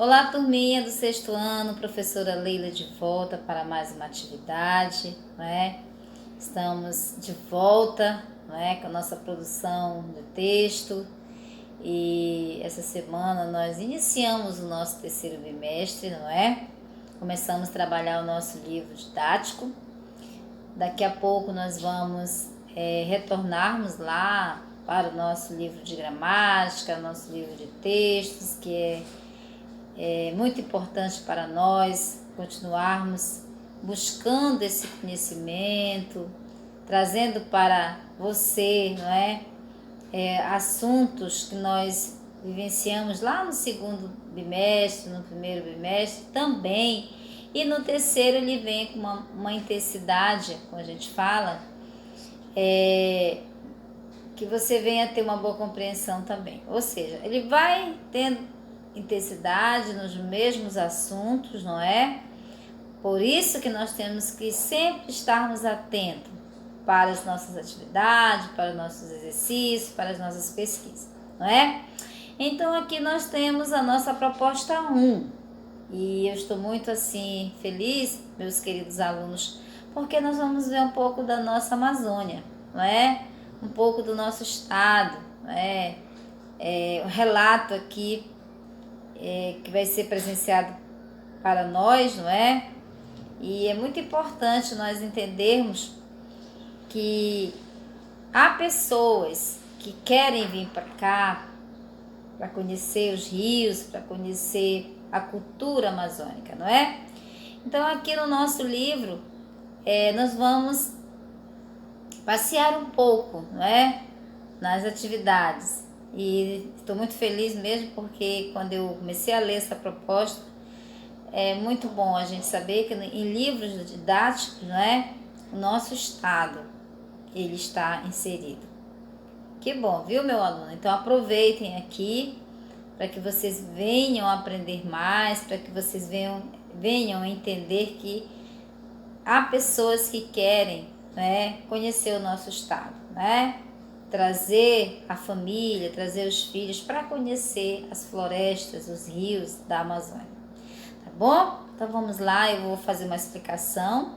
Olá, turminha do sexto ano, professora Leila de volta para mais uma atividade, não é? Estamos de volta, não é, com a nossa produção de texto e essa semana nós iniciamos o nosso terceiro bimestre, não é? Começamos a trabalhar o nosso livro didático. Daqui a pouco nós vamos retornarmos lá para o nosso livro de gramática, nosso livro de textos, que é muito importante para nós continuarmos buscando esse conhecimento, trazendo para você, não é, assuntos que nós vivenciamos lá no segundo bimestre, no primeiro bimestre também, e no terceiro ele vem com uma intensidade, como a gente fala, que você venha ter uma boa compreensão também. Ou seja, ele vai tendo intensidade nos mesmos assuntos, não é? Por isso que nós temos que sempre estarmos atentos para as nossas atividades, para os nossos exercícios, para as nossas pesquisas, não é? Então aqui nós temos a nossa proposta 1. E eu estou muito assim feliz, meus queridos alunos, porque nós vamos ver um pouco da nossa Amazônia, não é? Um pouco do nosso estado, não é? Um relato aqui que vai ser presenciado para nós, não é? E é muito importante nós entendermos que há pessoas que querem vir para cá para conhecer os rios, para conhecer a cultura amazônica, não é? Então aqui no nosso livro nós vamos passear um pouco, não é? Nas atividades. E estou muito feliz mesmo porque quando eu comecei a ler essa proposta, é muito bom a gente saber que em livros didáticos, não é? O nosso estado, ele está inserido. Que bom, viu, meu aluno? Então aproveitem aqui para que vocês venham aprender mais, para que vocês venham entender que há pessoas que querem, né, conhecer o nosso estado, né? Trazer a família, trazer os filhos para conhecer as florestas, os rios da Amazônia. Tá bom? Então vamos lá, eu vou fazer uma explicação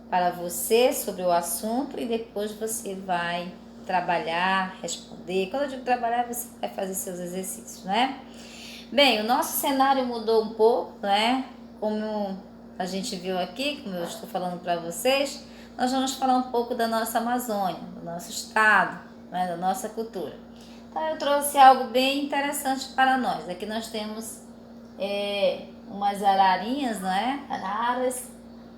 para você sobre o assunto e depois você vai trabalhar, responder. Quando eu digo trabalhar, você vai fazer seus exercícios, né? Bem, o nosso cenário mudou um pouco, né? Como a gente viu aqui, como eu estou falando para vocês, nós vamos falar um pouco da nossa Amazônia, do nosso estado, né? Da nossa cultura. Então eu trouxe algo bem interessante para nós. Aqui nós temos umas ararinhas, não é? Araras,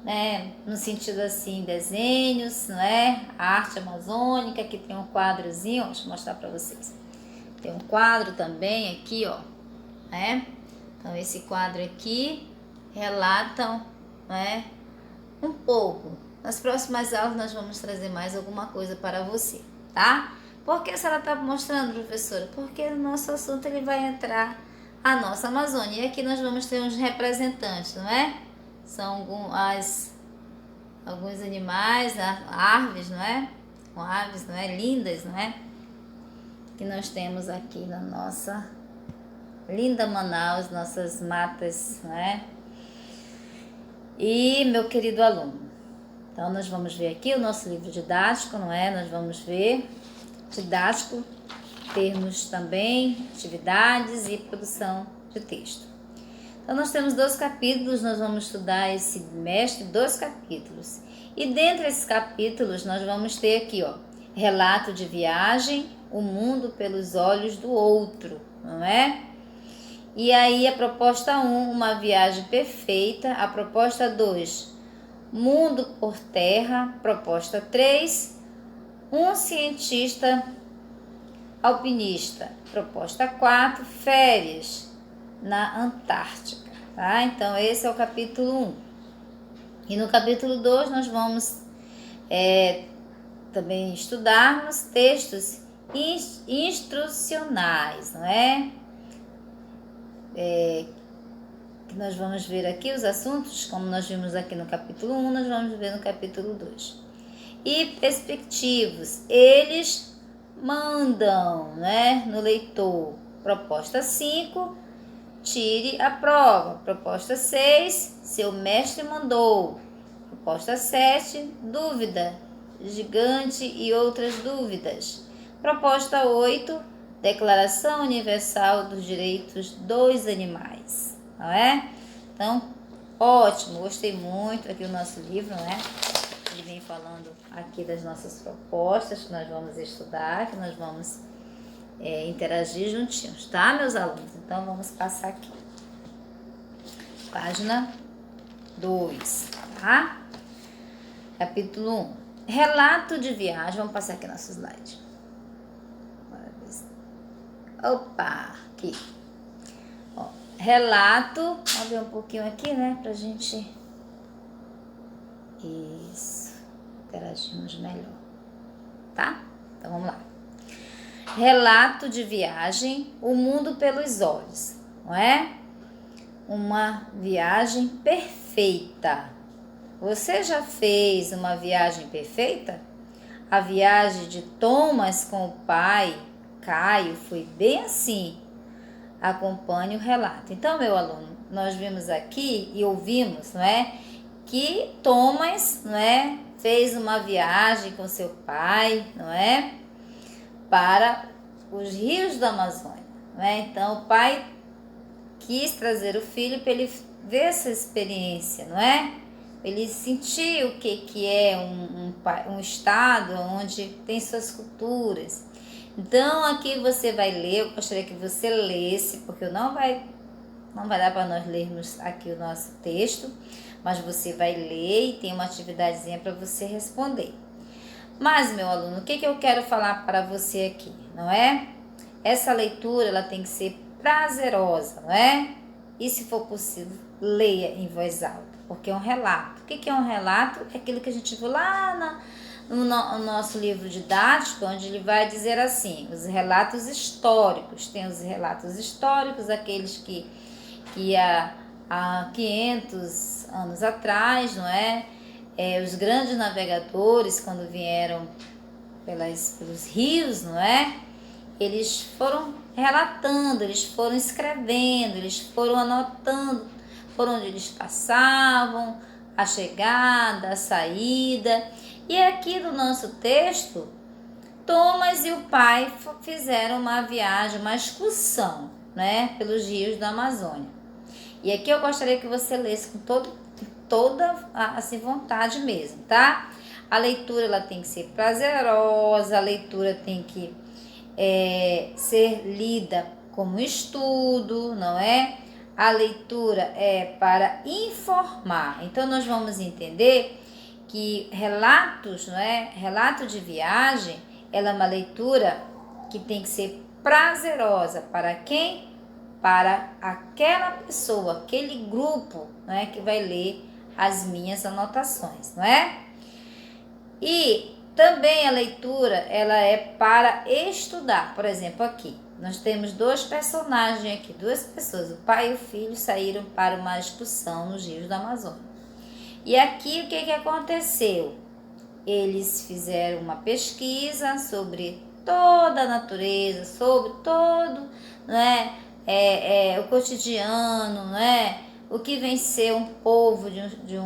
né? No sentido assim, desenhos, não é? A arte amazônica, que tem um quadrozinho, deixa eu mostrar para vocês. Tem um quadro também aqui, ó, né? Então esse quadro aqui relatam, né, um pouco. Nas próximas aulas nós vamos trazer mais alguma coisa para você, tá? Por que a senhora está mostrando, professora? Porque o nosso assunto ele vai entrar a nossa Amazônia. E aqui nós vamos ter uns representantes, não é? São alguns animais, árvores, não é? Com aves, não é? Lindas, não é? Que nós temos aqui na nossa linda Manaus, nossas matas, não é? E meu querido aluno, então nós vamos ver aqui o nosso livro didático, não é? Nós vamos ver didático, termos também atividades e produção de texto. Então nós temos 2 capítulos, nós vamos estudar esse bimestre 2 capítulos. E dentre esses capítulos nós vamos ter aqui, ó, relato de viagem, o mundo pelos olhos do outro, não é? E aí a proposta 1, uma viagem perfeita. A proposta 2, mundo por terra. Proposta 3, um cientista alpinista. Proposta 4, férias na Antártica. Tá? Então esse é o capítulo 1. E no capítulo 2 nós vamos também estudarmos textos instrucionais, não é? Que nós vamos ver aqui os assuntos, como nós vimos aqui no capítulo 1, nós vamos ver no capítulo 2. E perspectivos, eles mandam, né, no leitor. Proposta 5, tire a prova. Proposta 6, seu mestre mandou. Proposta 7, dúvida, gigante e outras dúvidas. Proposta 8, Declaração Universal dos Direitos dos Animais, não é? Então, ótimo, gostei muito aqui do nosso livro, né? Ele vem falando aqui das nossas propostas que nós vamos estudar, que nós vamos interagir juntinhos, tá, meus alunos? Então, vamos passar aqui. Página 2, tá? Capítulo 1. Relato de viagem. Vamos passar aqui nosso slide. Opa, aqui. Ó, relato. Vamos ver um pouquinho aqui, né? Pra gente... Isso. Interagimos melhor. Tá? Então, vamos lá. Relato de viagem. O mundo pelos olhos. Não é? Uma viagem perfeita. Você já fez uma viagem perfeita? A viagem de Thomas com o pai, Caio, foi bem assim. Acompanhe o relato. Então, meu aluno, nós vimos aqui e ouvimos, não é? Que Thomas, não é? Fez uma viagem com seu pai, não é? Para os rios da Amazônia, não é? Então, o pai quis trazer o filho para ele ver essa experiência, não é? Ele sentiu o que é um estado onde tem suas culturas. Então, aqui você vai ler, eu gostaria que você lesse, porque não vai dar para nós lermos aqui o nosso texto, mas você vai ler e tem uma atividadezinha para você responder. Mas, meu aluno, o que eu quero falar para você aqui, não é? Essa leitura, ela tem que ser prazerosa, não é? E, se for possível, leia em voz alta. Porque é um relato. O que é um relato? É aquilo que a gente viu lá no nosso livro didático, onde ele vai dizer assim, os relatos históricos. Tem os relatos históricos, aqueles que há 500 anos atrás, não é? Os grandes navegadores, quando vieram pelos rios, não é? Eles foram relatando, eles foram escrevendo, eles foram anotando por onde eles passavam, a chegada, a saída. E aqui no nosso texto, Thomas e o pai fizeram uma viagem, uma excursão, né, pelos rios da Amazônia. E aqui eu gostaria que você lesse com toda assim, vontade mesmo, tá? A leitura, ela tem que ser prazerosa, a leitura tem que ser lida como estudo, não é? A leitura é para informar. Então, nós vamos entender que relatos, não é? Relato de viagem, ela é uma leitura que tem que ser prazerosa. Para quem? Para aquela pessoa, aquele grupo, não é? Que vai ler as minhas anotações, não é? E também a leitura, ela é para estudar. Por exemplo, aqui. Nós temos dois personagens aqui, duas pessoas, o pai e o filho saíram para uma excursão nos rios da Amazônia. E aqui o que aconteceu? Eles fizeram uma pesquisa sobre toda a natureza, sobre todo, não é, o cotidiano, não é? O que vem ser um povo de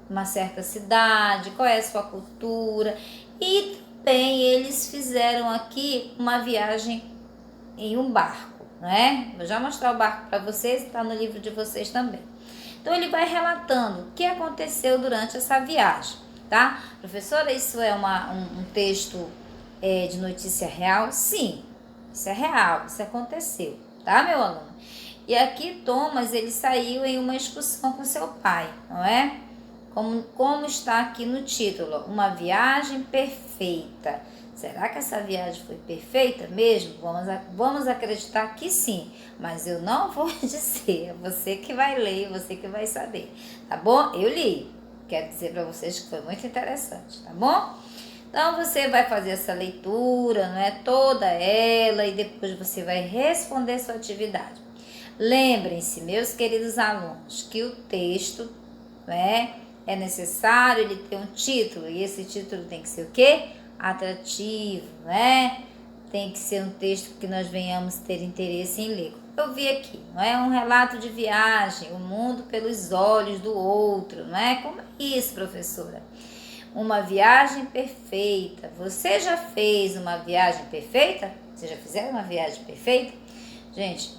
uma certa cidade, qual é a sua cultura. E também eles fizeram aqui uma viagem em um barco, não é? Vou já mostrar o barco para vocês, está no livro de vocês também. Então, ele vai relatando o que aconteceu durante essa viagem, tá? Professora, isso é um texto de notícia real? Sim, isso é real, isso aconteceu, tá, meu aluno? E aqui, Thomas, ele saiu em uma excursão com seu pai, não é? Como está aqui no título, uma viagem perfeita. Será que essa viagem foi perfeita mesmo? Vamos acreditar que sim, mas eu não vou dizer, é você que vai ler, você que vai saber, tá bom? Eu li, quero dizer para vocês que foi muito interessante, tá bom? Então, você vai fazer essa leitura, não é? Toda ela, e depois você vai responder sua atividade. Lembrem-se, meus queridos alunos, que o texto, não é necessário ele ter um título, e esse título tem que ser o quê? Atrativo, né? Tem que ser um texto que nós venhamos ter interesse em ler. eu vi aqui, não é? Um relato de viagem, o mundo pelos olhos do outro, não é? Como é isso, professora? Uma viagem perfeita. Você já fez uma viagem perfeita? Você já fizeram uma viagem perfeita? Gente,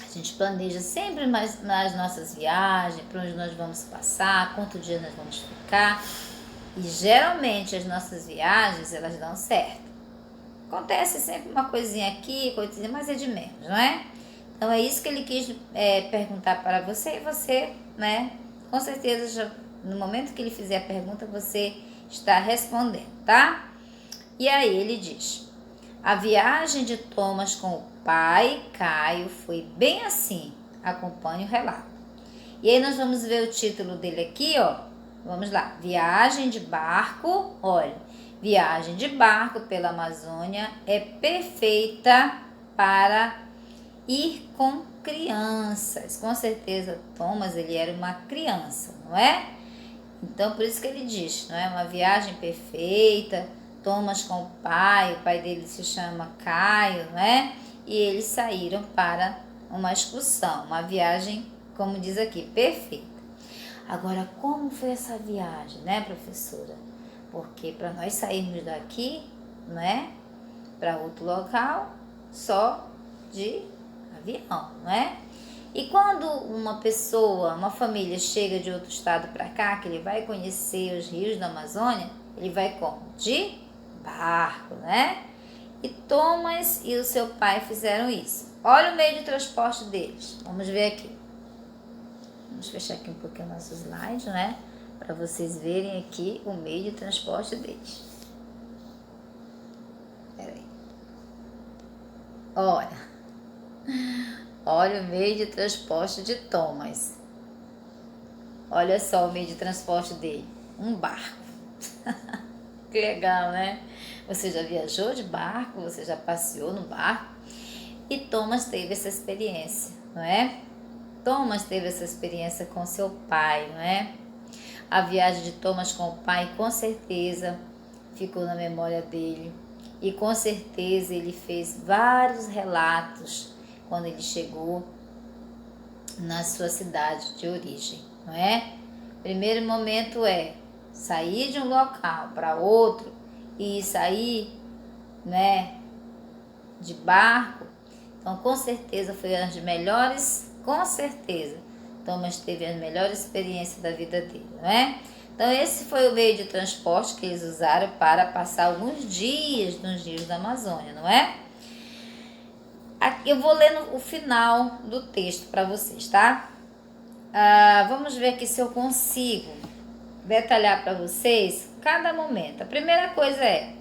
a gente planeja sempre nas nossas viagens, para onde nós vamos passar, quanto dia nós vamos ficar. E geralmente as nossas viagens, elas dão certo. Acontece sempre uma coisinha aqui, coisinha, mas é de menos, não é? Então é isso que ele quis perguntar para você, e você, né, com certeza, já, no momento que ele fizer a pergunta, você está respondendo, tá? E aí ele diz: a viagem de Thomas com o pai Caio foi bem assim. Acompanhe o relato. E aí nós vamos ver o título dele aqui, ó. Vamos lá. Viagem de barco. Olha, viagem de barco pela Amazônia é perfeita para ir com crianças. Com certeza, Thomas, ele era uma criança, não é? Então, por isso que ele diz, não é? Uma viagem perfeita. Thomas com o pai dele se chama Caio, não é? E eles saíram para uma excursão, uma viagem, como diz aqui, perfeita. Agora, como foi essa viagem, né, professora? Porque para nós sairmos daqui, não é? Para outro local, só de avião, não é? E quando uma pessoa, uma família chega de outro estado para cá, que ele vai conhecer os rios da Amazônia, ele vai como? De barco, né? E Thomas e o seu pai fizeram isso. Olha o meio de transporte deles. Vamos ver aqui. Vamos fechar aqui um pouquinho o nosso slide, né? Para vocês verem aqui o meio de transporte deles. Peraí. Olha o meio de transporte de Thomas. Olha só o meio de transporte dele. Um barco. Que legal, né? Você já viajou de barco? Você já passeou no barco? E Thomas teve essa experiência, não é? Thomas teve essa experiência com seu pai, não é? A viagem de Thomas com o pai, com certeza, ficou na memória dele. E com certeza ele fez vários relatos quando ele chegou na sua cidade de origem, não é? Primeiro momento é sair de um local para outro e sair, né, de barco. Então, com certeza foi uma das melhores, com certeza, Thomas teve a melhor experiência da vida dele, não é? Então, esse foi o meio de transporte que eles usaram para passar alguns dias nos rios da Amazônia, não é? Aqui eu vou ler o final do texto para vocês, tá? Vamos ver aqui se eu consigo detalhar para vocês cada momento. A primeira coisa é,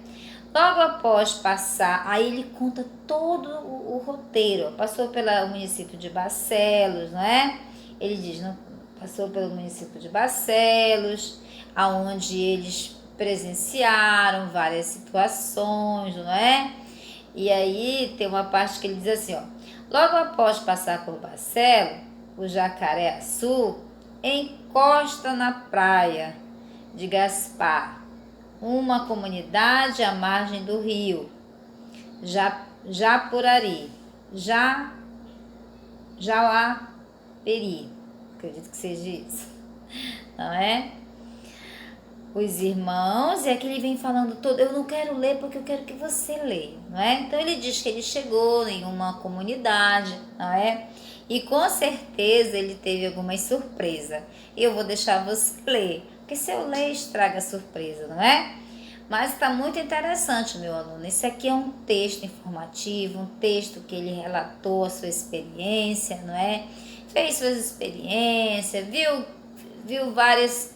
logo após passar, aí ele conta todo o roteiro. Passou pelo município de Barcelos, não é? Ele diz, não, passou pelo município de Barcelos, aonde eles presenciaram várias situações, não é? E aí tem uma parte que ele diz assim, ó, logo após passar por Barcelos, o Jacaré-Açu encosta na praia de Gaspar, uma comunidade à margem do rio Japurari, Jauaperi, acredito que seja isso, não é? Os irmãos, e aqui ele vem falando todo, eu não quero ler porque eu quero que você leia, não é? Então ele diz que ele chegou em uma comunidade, não é? E com certeza ele teve alguma surpresa. E eu vou deixar você ler, porque se eu ler estraga a surpresa, não é? Mas está muito interessante, meu aluno. Esse aqui é um texto informativo, um texto que ele relatou a sua experiência, não é? Fez suas experiências, viu várias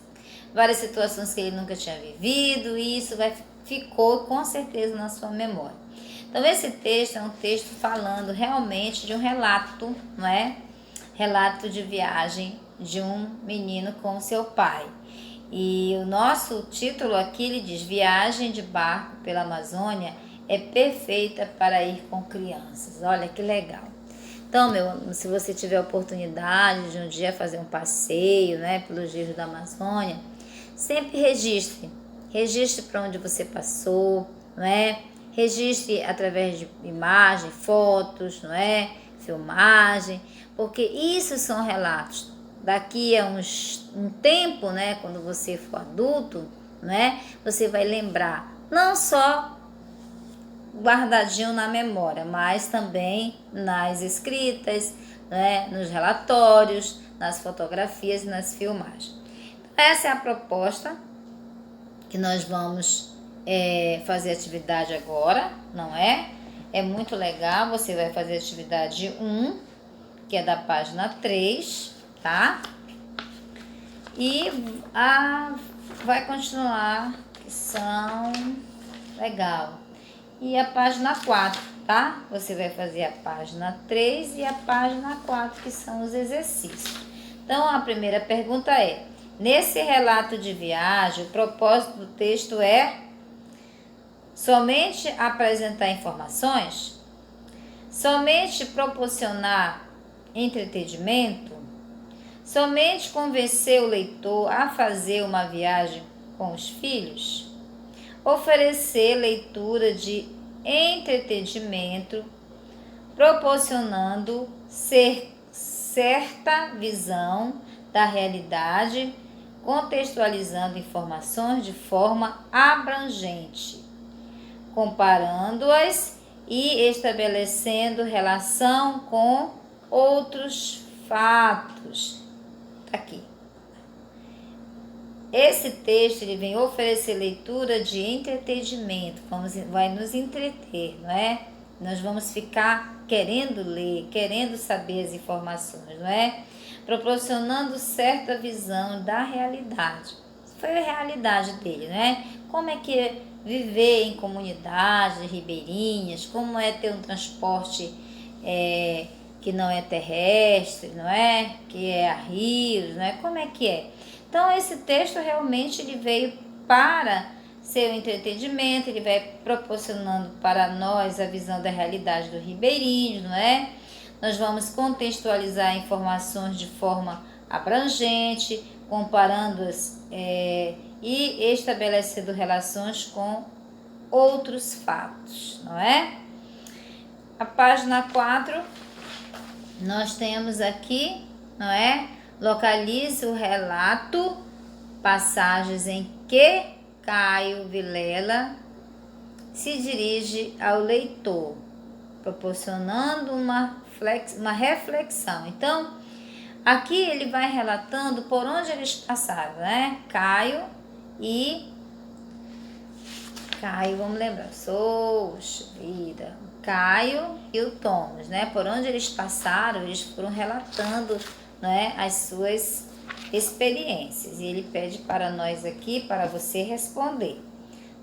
situações que ele nunca tinha vivido, e isso ficou com certeza na sua memória. Então, esse texto é um texto falando realmente de um relato, não é? Relato de viagem de um menino com seu pai. E o nosso título aqui, ele diz, viagem de barco pela Amazônia é perfeita para ir com crianças. Olha que legal. Então, meu aluno, se você tiver a oportunidade de um dia fazer um passeio, né, pelos rios da Amazônia, sempre registre para onde você passou, não é? Registre através de imagem, fotos, não é? filmagem, porque isso são relatos. Daqui a um tempo, né, quando você for adulto, né, você vai lembrar, não só guardadinho na memória, mas também nas escritas, né, nos relatórios, nas fotografias e nas filmagens. Essa é a proposta que nós vamos fazer atividade agora, não é? É muito legal, você vai fazer atividade 1, que é da página 3, tá? E vai continuar, que são legal. E a página 4, tá? Você vai fazer a página 3 e a página 4, que são os exercícios. Então, a primeira pergunta é: nesse relato de viagem, o propósito do texto é somente apresentar informações? Somente proporcionar entretenimento? Somente convencer o leitor a fazer uma viagem com os filhos? Oferecer leitura de entretenimento, proporcionando certa visão da realidade, contextualizando informações de forma abrangente, comparando-as e estabelecendo relação com outros fatos. Aqui. Esse texto ele vem oferecer leitura de entretenimento, vai nos entreter, não é? Nós vamos ficar querendo ler, querendo saber as informações, não é? Proporcionando certa visão da realidade. Foi a realidade dele, né? Como é que é viver em comunidades ribeirinhas, como é ter um transporte que não é terrestre, não é? Que é a rios, não é? Como é que é? Então, esse texto realmente ele veio para ser um entretenimento, ele vai proporcionando para nós a visão da realidade do ribeirinho, não é? Nós vamos contextualizar informações de forma abrangente, comparando-as e estabelecendo relações com outros fatos, não é? A página 4, nós temos aqui, não é? Localize o relato, passagens em que Caio Vilela se dirige ao leitor, proporcionando uma reflexão. Então, aqui ele vai relatando por onde eles passaram, né? Caio, vamos lembrar, Caio e o Thomas, né? Por onde eles passaram, eles foram relatando, né, as suas experiências. E ele pede para nós aqui, para você responder,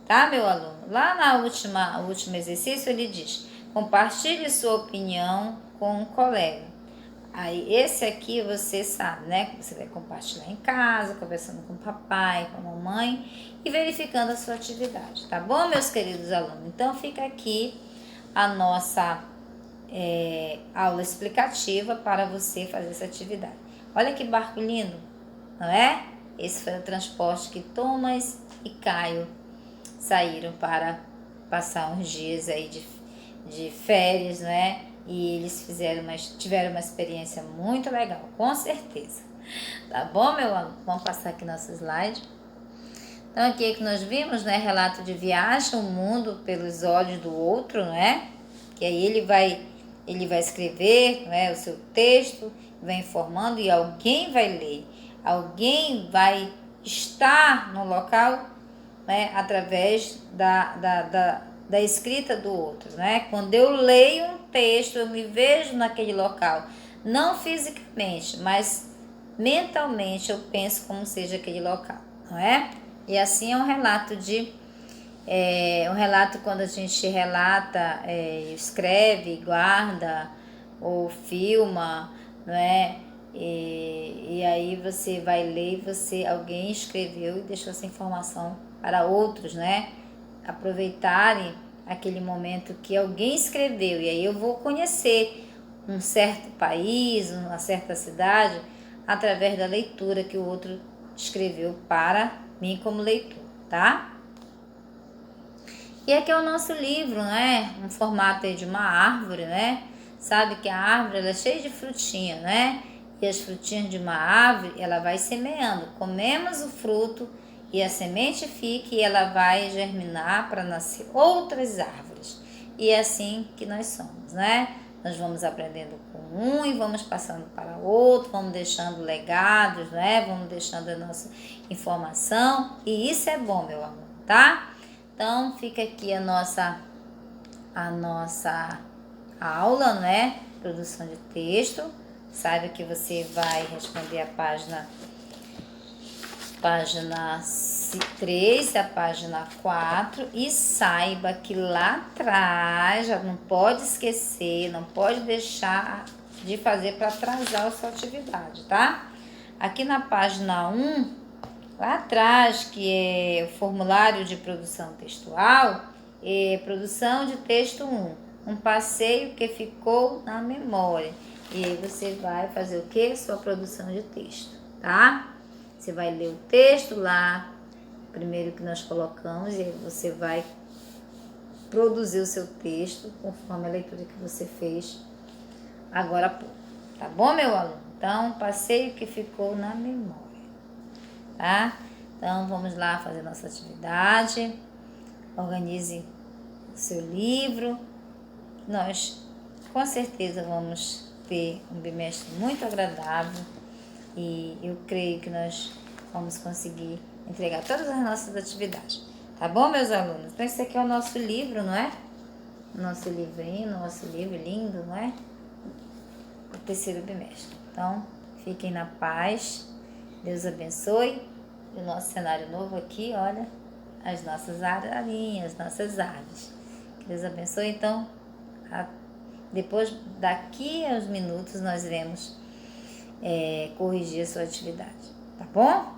tá, meu aluno? Lá no último exercício ele diz: compartilhe sua opinião com um colega. Aí esse aqui você sabe, né, que você vai compartilhar em casa, conversando com o papai, com a mamãe e verificando a sua atividade, tá bom, meus queridos alunos? Então fica aqui a nossa aula explicativa para você fazer essa atividade. Olha que barco lindo, não é? Esse foi o transporte que Thomas e Caio saíram para passar uns dias aí de férias, né? E eles tiveram uma experiência muito legal, com certeza. Tá bom, meu aluno? Vamos passar aqui nosso slide. Então aqui é que nós vimos, né? Relato de viagem, o mundo pelos olhos do outro, não é? Que aí ele vai escrever, né, o seu texto, vai informando e alguém vai ler. Alguém vai estar no local, né, através da escrita do outro, né? Quando eu leio um texto, eu me vejo naquele local, não fisicamente, mas mentalmente eu penso como seja aquele local, não é? E assim é um relato quando a gente relata, escreve, guarda ou filma, não é? E aí você vai ler e alguém escreveu e deixou essa informação para outros, né? Aproveitarem aquele momento que alguém escreveu. E aí eu vou conhecer um certo país, uma certa cidade, através da leitura que o outro escreveu para mim como leitor, tá? E aqui é o nosso livro, né? Um formato aí de uma árvore, né? sabe que a árvore ela é cheia de frutinha, né? E as frutinhas de uma árvore, ela vai semeando. Comemos o fruto e a semente fica e ela vai germinar para nascer outras árvores. E é assim que nós somos, né? Nós vamos aprendendo com um e vamos passando para outro, vamos deixando legados, né? Vamos deixando a nossa informação. E isso é bom, meu amor, tá? Então, fica aqui a nossa aula, né? Produção de texto. Saiba que você vai responder a página 3, a página 4, e saiba que lá atrás, já não pode esquecer, não pode deixar de fazer para atrasar a sua atividade, tá? Aqui na página 1, lá atrás, que é o formulário de produção textual, é produção de texto 1, um passeio que ficou na memória. E aí você vai fazer o que? Sua produção de texto, tá? Você vai ler o texto lá, primeiro que nós colocamos, e aí você vai produzir o seu texto conforme a leitura que você fez agora há pouco. Tá bom, meu aluno? Então, passeio que ficou na memória, tá? Então, vamos lá fazer nossa atividade. Organize o seu livro. Nós, com certeza, vamos ter um bimestre muito agradável. E eu creio que nós vamos conseguir entregar todas as nossas atividades. Tá bom, meus alunos? Então, esse aqui é o nosso livro, não é? Nosso livrinho, nosso livro lindo, não é? O terceiro bimestre. Então, fiquem na paz. Deus abençoe. E o nosso cenário novo aqui, olha, as nossas ararinhas, nossas aves. Que Deus abençoe. Então, depois, daqui a uns minutos, nós iremos corrigir a sua atividade, tá bom?